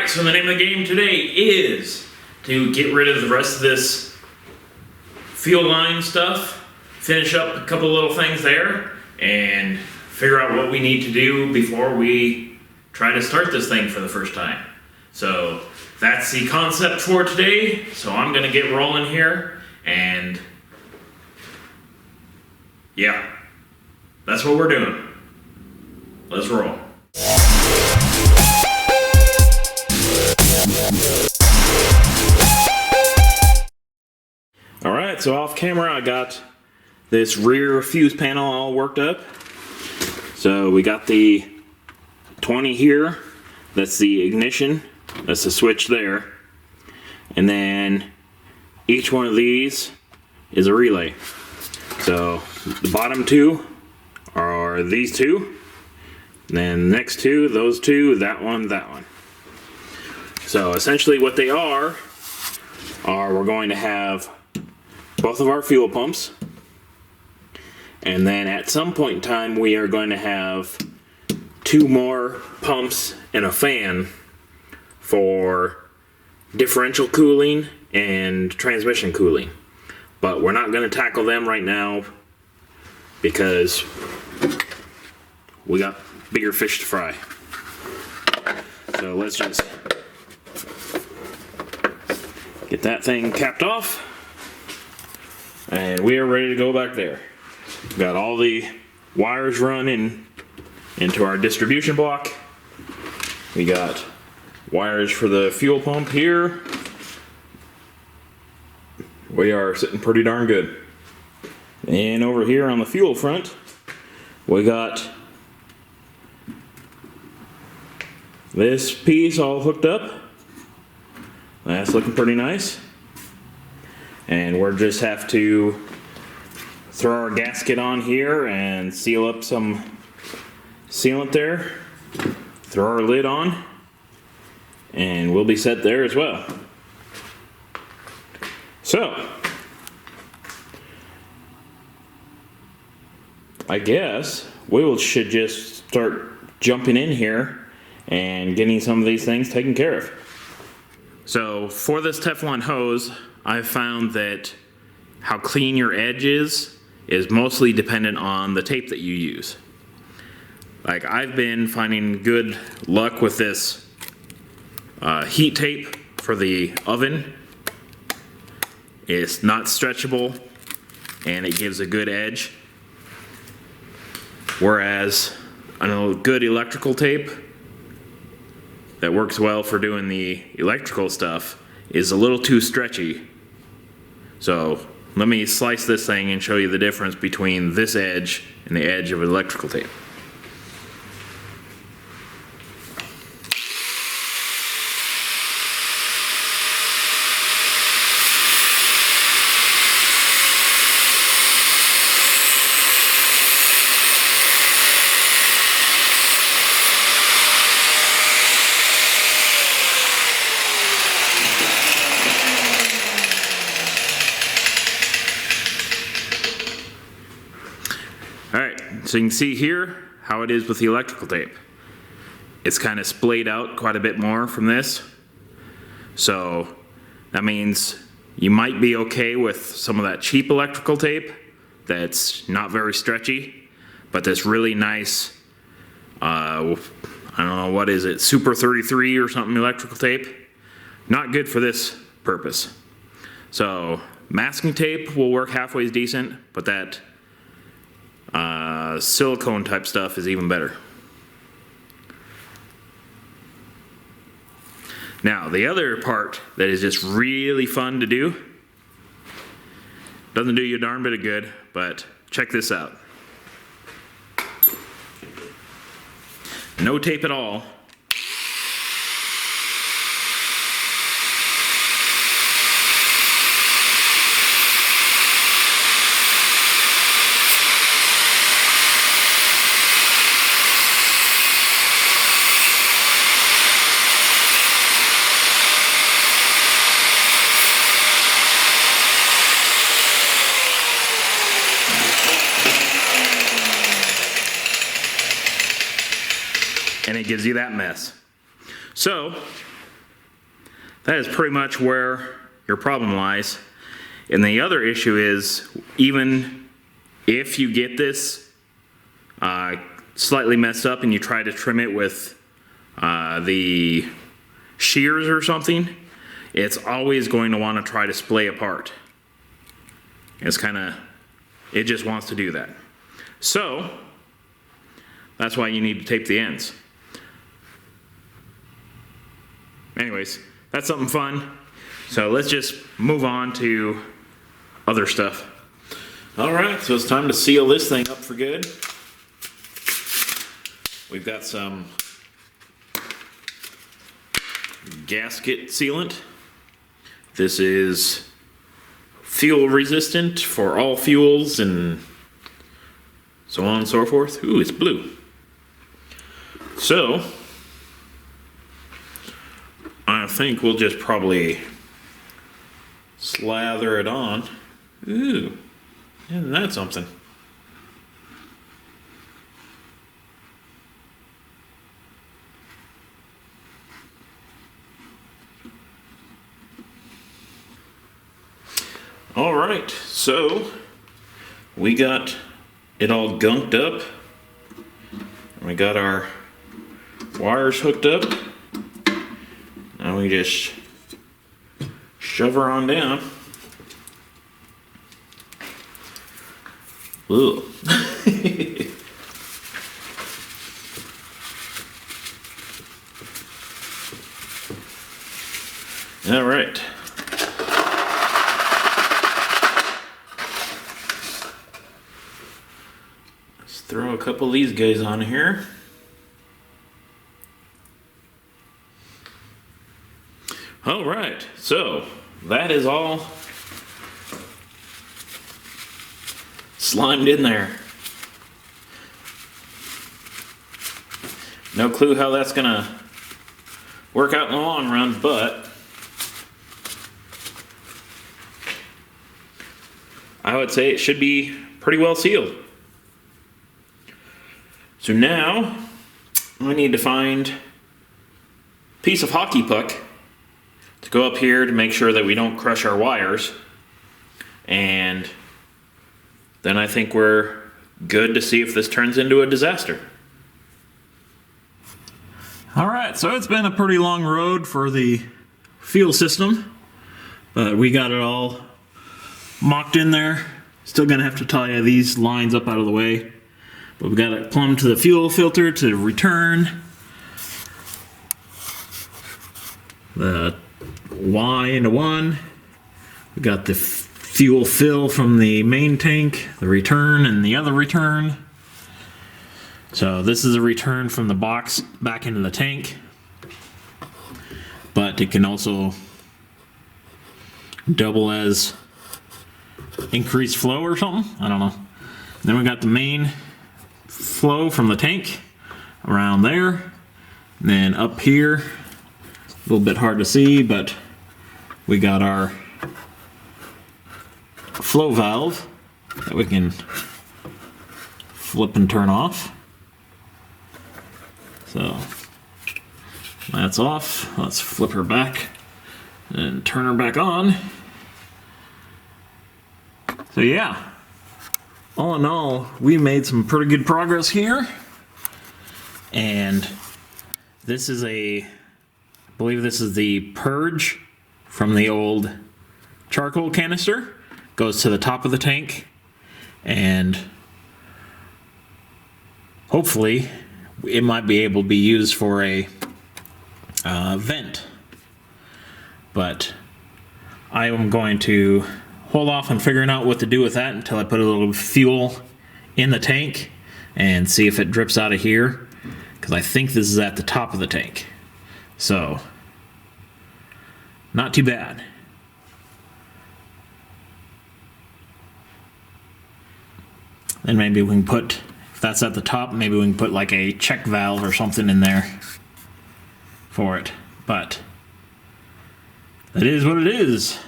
Alright, so the name of the game today is to get rid of the rest of this fuel line stuff, finish up a couple little things there, and figure out what we need to do before we try to start this thing for the first time. So that's the concept for today. So I'm gonna get rolling here, and yeah, that's what we're doing. Let's roll. Alright, so off camera I got this rear fuse panel all worked up. So we got the 20 here, that's the ignition, that's the switch there. And then each one of these is a relay. So the bottom two are these two, then the next two, those two, that one, that one. So essentially what they are we're going to have both of our fuel pumps, and then at some point in time we are going to have two more pumps and a fan for differential cooling and transmission cooling. But we're not going to tackle them right now because we got bigger fish to fry. So let's just get that thing capped off, and we are ready to go back there. Got all the wires run into our distribution block. We got wires for the fuel pump here. We are sitting pretty darn good. And over here on the fuel front, we got this piece all hooked up. That's looking pretty nice. And we'll just have to throw our gasket on here and seal up some sealant there. Throw our lid on, and we'll be set there as well. So, I guess we should just start jumping in here and getting some of these things taken care of. So for this Teflon hose, I've found that how clean your edge is mostly dependent on the tape that you use. Like, I've been finding good luck with this heat tape for the oven. It's not stretchable and it gives a good edge. Whereas I know good electrical tape that works well for doing the electrical stuff is a little too stretchy. So let me slice this thing and show you the difference between this edge and the edge of electrical tape. Alright, so you can see here how it is with the electrical tape. It's kind of splayed out quite a bit more from this. So that means you might be okay with some of that cheap electrical tape that's not very stretchy, but this really nice, I don't know, what is it, Super 33 or something electrical tape. Not good for this purpose. So masking tape will work halfway decent, but that silicone type stuff is even better. Now, the other part that is just really fun to do, doesn't do you a darn bit of good, but check this out. No tape at all. And it gives you that mess. So that is pretty much where your problem lies. And the other issue is, even if you get this slightly messed up and you try to trim it with the shears or something, it's always going to want to try to splay apart. It just wants to do that. So that's why you need to tape the ends. Anyways, that's something fun. So let's just move on to other stuff. All right, so it's time to seal this thing up for good. We've got some gasket sealant. This is fuel resistant for all fuels and so on and so forth. Ooh, it's blue. So I think we'll just probably slather it on. Ooh, isn't that something? All right, so we got it all gunked up. We got our wires hooked up. Now we just shove her on down. Ugh. All right. Let's throw a couple of these guys on here. All right, so that is all slimed in there. No clue how that's gonna work out in the long run, but I would say it should be pretty well sealed. So now I need to find a piece of hockey puck to go up here to make sure that we don't crush our wires, and then I think we're good to see if this turns into a disaster. All right, so it's been a pretty long road for the fuel system, but we got it all mocked in there. Still gonna have to tie these lines up out of the way, but we got it plumbed to the fuel filter to return the Y into 1. We got the fuel fill from the main tank, the return, and the other return. So this is a return from the box back into the tank, but it can also double as increased flow or something. I don't know. Then we got the main flow from the tank around there, and then up here, a little bit hard to see, but we got our flow valve that we can flip and turn off. So that's off. Let's flip her back and turn her back on. So yeah, all in all, we made some pretty good progress here. And this is I believe this is the purge from the old charcoal canister. Goes to the top of the tank, and hopefully it might be able to be used for a vent. But I am going to hold off on figuring out what to do with that until I put a little fuel in the tank and see if it drips out of here, because I think this is at the top of the tank. So not too bad. And maybe we can put, if that's at the top, maybe we can put like a check valve or something in there for it. But it is what it is.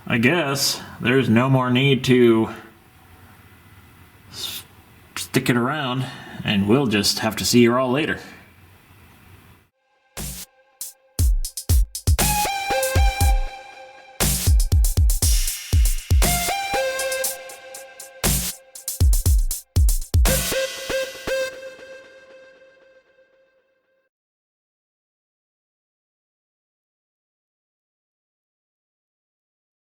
I guess there's no more need to stick it around, and we'll just have to see you all later.